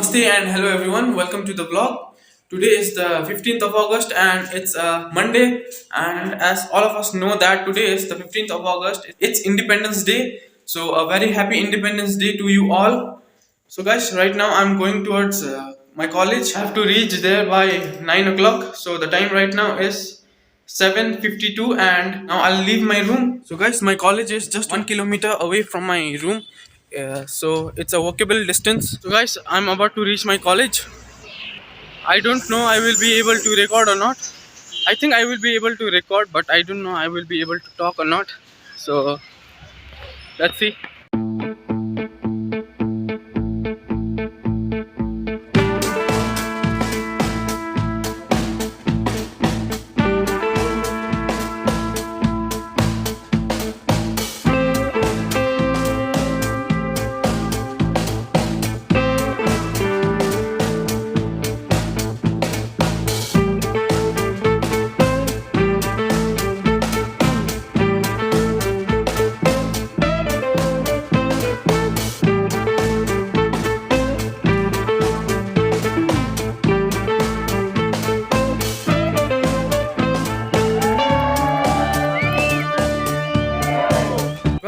Namaste and hello everyone. Welcome to the vlog. Today is the 15th of August and it's a Monday. And as all of us know that today is the 15th of August. It's Independence Day. So a very happy Independence Day to you all. So guys, right now I'm going towards my college. I have to reach there by 9 o'clock. So the time right now is 7:52 and now I'll leave my room. So guys, my college is just 1 kilometer away from my room. So it's a walkable distance. So guys, I'm about to reach my college. I don't know I will be able to record or not. I think I will be able to record, but I don't know I will be able to talk or not. So let's see.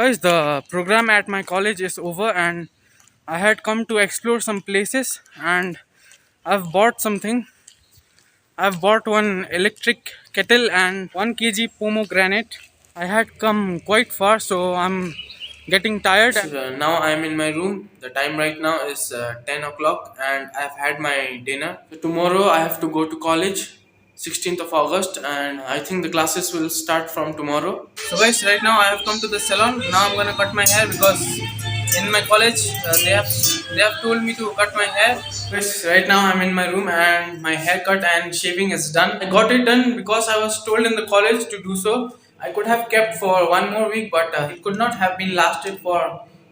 Guys, the program at my college is over and I had come to explore some places and I've bought something. I've bought one electric kettle and 1 kg pomegranate. I had come quite far, so I'm getting tired. Now I'm in my room. The time right now is 10 o'clock and I've had my dinner. So tomorrow I have to go to college, 16th of August, and I think the classes will start from tomorrow. So guys, right now I have come to the salon. Now I'm gonna cut my hair because in my college they have told me to cut my hair. Yes, right now I'm in my room and my haircut and shaving is done. I got it done because I was told in the college to do so. I could have kept for one more week, but it could not have been lasted for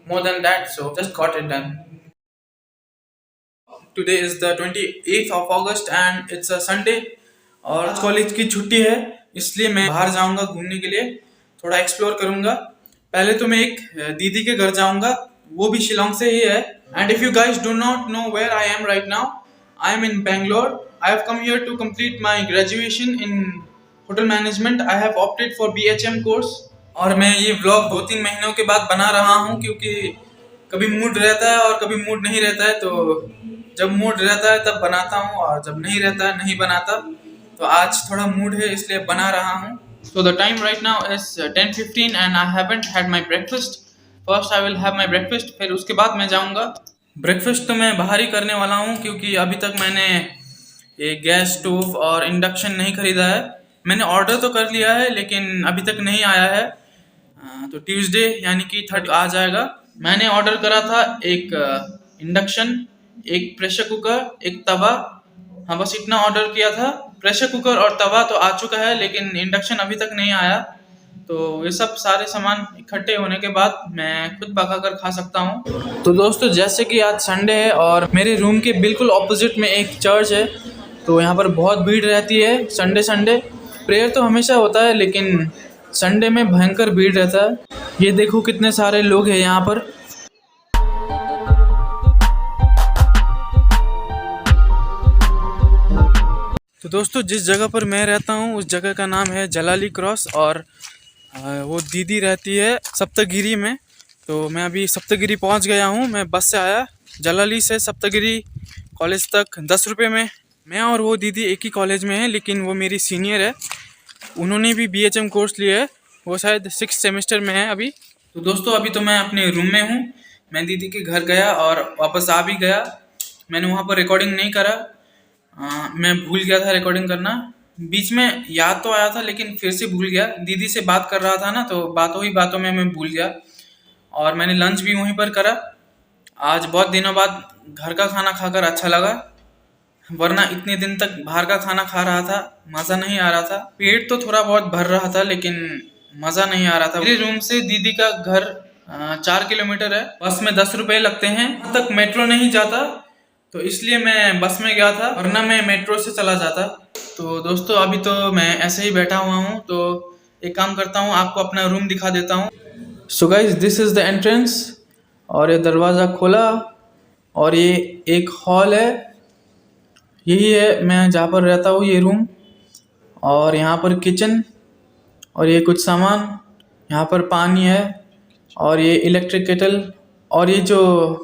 more than that. So just got it done. Today is the 28th of August and it's a Sunday और आज college की छुट्टी है इसलिए मैं बाहर जाऊंगा घूमने के लिए थोड़ा एक्सप्लोर करूंगा पहले तो मैं एक दीदी के घर जाऊंगा वो भी शिलोंग से ही है and if you guys do not know where I am right now I am in Bangalore I have come here to complete my graduation in hotel management I have opted for BHM course और मैं ये vlog 2-3 महीनों के बाद बना रहा हूँ क्योंकि कभी मूड रहता है और कभी मूड नहीं रहता है तो जब मूड रहता है तब बनाता हूँ और जब नहीं रहता है नहीं बनाता तो आज थोड़ा मूड है इसलिए बना रहा हूँ so the time right now is 10:15 and I haven't had my breakfast first I will have my breakfast फिर उसके बाद मैं जाऊँगा ब्रेकफास्ट तो मैं बाहर ही करने वाला हूँ क्योंकि अभी तक मैंने ये गैस स्टोव और इंडक्शन नहीं खरीदा है मैंने ऑर्डर तो कर लिया है लेकिन अभी तक नहीं आया है तो ट्यूसडे यानी कि 3rd आ जाएगा मैंने ऑर्डर करा था एक इंडक्शन एक प्रेशर कुकर एक तवा हाँ बस इतना ऑर्डर किया था प्रेशर कुकर और तवा तो आ चुका है लेकिन इंडक्शन अभी तक नहीं आया तो ये सब सारे सामान इकट्ठे होने के बाद मैं खुद पका कर खा सकता हूँ तो दोस्तों जैसे कि आज संडे है और मेरे रूम के बिल्कुल ऑपोजिट में एक चर्च है तो यहाँ पर बहुत भीड़ रहती है संडे प्रेयर तो हमेशा होता है लेकिन संडे में भयंकर भीड़ रहता है ये देखो कितने सारे लोग हैं यहाँ पर तो दोस्तों जिस जगह पर मैं रहता हूँ उस जगह का नाम है जलाली क्रॉस और वो दीदी रहती है सप्तगिरी में तो मैं अभी सप्तगिरी पहुँच गया हूँ मैं बस से आया जलाली से सप्तगिरी कॉलेज तक 10 रुपये में मैं और वो दीदी एक ही कॉलेज में है लेकिन वो मेरी सीनियर है उन्होंने भी बीएचएम कोर्स लिया है वो शायद 6th सेमेस्टर में है अभी तो दोस्तों अभी तो मैं अपने रूम में हूँ मैं दीदी के घर गया और वापस आ भी गया मैंने वहाँ पर रिकॉर्डिंग नहीं करा मैं भूल गया था रिकॉर्डिंग करना बीच में याद तो आया था लेकिन फिर से भूल गया दीदी से बात कर रहा था ना तो बातों ही बातों में मैं भूल गया और मैंने लंच भी वहीं पर करा आज बहुत दिनों बाद घर का खाना खाकर अच्छा लगा वरना इतने दिन तक बाहर का खाना खा रहा था मज़ा नहीं आ रहा था पेट तो थोड़ा बहुत भर रहा था लेकिन मज़ा नहीं आ रहा था मेरे रूम से दीदी का घर 4 किलोमीटर है बस में 10 रुपये लगते हैं अब तक मेट्रो नहीं जाता तो इसलिए मैं बस में गया था वरना मैं मेट्रो से चला जाता तो दोस्तों अभी तो मैं ऐसे ही बैठा हुआ हूँ तो एक काम करता हूँ आपको अपना रूम दिखा देता हूँ so guys this is the entrance और ये दरवाज़ा खोला और ये एक हॉल है, यही है मैं जहाँ पर रहता हूँ, ये रूम। और यहाँ पर किचन, और ये कुछ सामान, यहाँ पर पानी है, और ये इलेक्ट्रिक केटल। और ये जो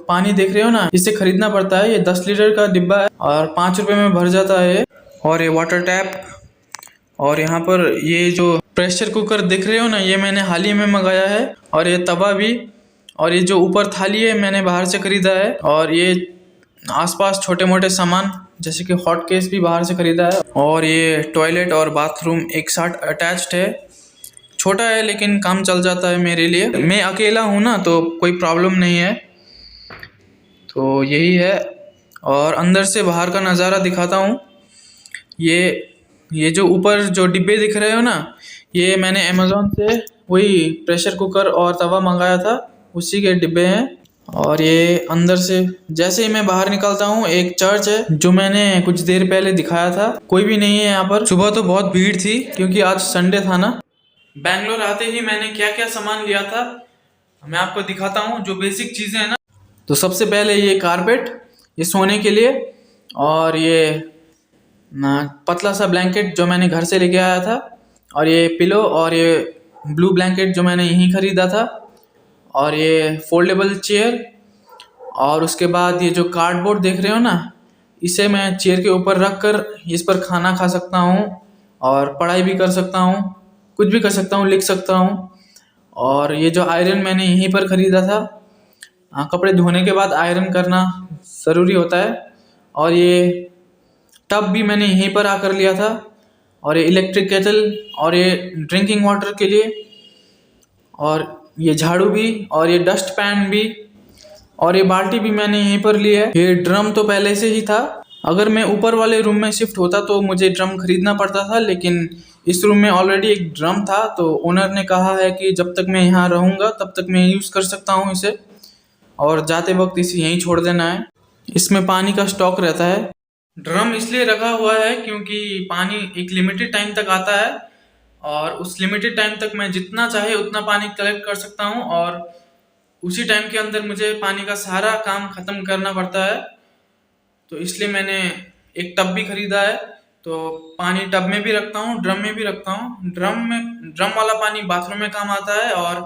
पानी देख रहे हो ना, इसे खरीदना पड़ता है। ये 10 लीटर का डिब्बा है और 5 रुपए में भर जाता है। और ये वाटर टैप, और यहाँ पर ये जो प्रेशर कुकर देख रहे हो ना, ये मैंने हाल ही में मंगाया है। और ये तवा भी, और ये जो ऊपर थाली है मैंने बाहर से खरीदा है। और ये आसपास छोटे मोटे सामान जैसे कि हॉट केस भी बाहर से खरीदा है। और ये टॉयलेट और बाथरूम एक साथ अटैच्ड है। छोटा है लेकिन काम चल जाता है मेरे लिए, मैं अकेला हूँ ना तो कोई प्रॉब्लम नहीं है। तो यही है। और अंदर से बाहर का नज़ारा दिखाता हूँ। ये जो ऊपर जो डिब्बे दिख रहे हो ना, ये मैंने अमेज़ॉन से वही प्रेशर कुकर और तवा मंगाया था, उसी के डिब्बे हैं। और ये अंदर से जैसे ही मैं बाहर निकलता हूँ, एक चर्च है जो मैंने कुछ देर पहले दिखाया था, कोई भी नहीं है यहाँ पर। सुबह तो बहुत भीड़ थी क्योंकि आज संडे था ना। बैंगलोर आते ही मैंने क्या क्या सामान लिया था मैं आपको दिखाता हूँ, जो बेसिक चीज़ें हैं ना। तो सबसे पहले ये कारपेट, ये सोने के लिए। और ये पतला सा ब्लैंकेट जो मैंने घर से लेके आया था। और ये पिलो, और ये ब्लू ब्लैंकेट जो मैंने यहीं ख़रीदा था। और ये फोल्डेबल चेयर। और उसके बाद ये जो कार्डबोर्ड देख रहे हो ना, इसे मैं चेयर के ऊपर रख कर इस पर खाना खा सकता हूँ और पढ़ाई भी कर सकता हूँ, कुछ भी कर सकता हूँ, लिख सकता हूँ। और ये जो आयरन मैंने यहीं पर ख़रीदा था, कपड़े धोने के बाद आयरन करना ज़रूरी होता है। और ये टब भी मैंने यहीं पर आकर लिया था। और ये इलेक्ट्रिक केटल, और ये ड्रिंकिंग वाटर के लिए, और ये झाड़ू भी, और ये डस्ट पैन भी, और ये बाल्टी भी मैंने यहीं पर ली है। ये ड्रम तो पहले से ही था। अगर मैं ऊपर वाले रूम में शिफ्ट होता तो मुझे ड्रम खरीदना पड़ता था, लेकिन इस रूम में ऑलरेडी एक ड्रम था, तो ओनर ने कहा है कि जब तक मैं यहाँ रहूँगा तब तक मैं यूज़ कर सकता हूँ इसे, और जाते वक्त इसे यहीं छोड़ देना है। इसमें पानी का स्टॉक रहता है। ड्रम इसलिए रखा हुआ है क्योंकि पानी एक लिमिटेड टाइम तक आता है, और उस लिमिटेड टाइम तक मैं जितना चाहे उतना पानी कलेक्ट कर सकता हूँ, और उसी टाइम के अंदर मुझे पानी का सारा काम ख़त्म करना पड़ता है। तो इसलिए मैंने एक टब भी ख़रीदा है। तो पानी टब में भी रखता हूँ, ड्रम में भी रखता हूँ। ड्रम वाला पानी बाथरूम में काम आता है, और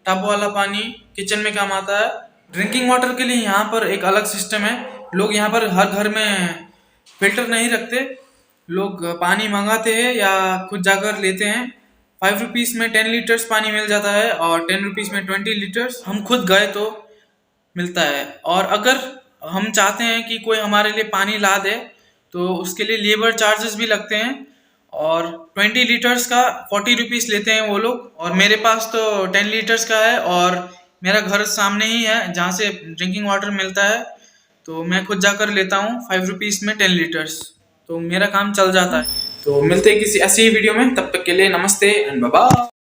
टब वाला पानी किचन में काम आता है। ड्रिंकिंग वाटर के लिए यहाँ पर एक अलग सिस्टम है। लोग यहाँ पर हर घर में फिल्टर नहीं रखते, लोग पानी मंगाते हैं या खुद जाकर लेते हैं। 5 रुपीज़ में 10 लीटर्स पानी मिल जाता है, और 10 रुपीज़ में 20 लीटर्स हम खुद गए तो मिलता है। और अगर हम चाहते हैं कि कोई हमारे लिए पानी ला दे तो उसके लिए लेबर चार्जेस भी लगते हैं, और 20 लीटर्स का 40 रुपीज़ लेते हैं वो लोग। और मेरे पास तो 10 लीटर्स का है, और मेरा घर सामने ही है जहाँ से ड्रिंकिंग वाटर मिलता है, तो मैं खुद जाकर लेता हूँ 5 रुपीज़ में 10 लीटर्स, तो मेरा काम चल जाता है। तो मिलते हैं किसी ऐसी ही वीडियो में, तब तक के लिए नमस्ते एंड बाय बाय।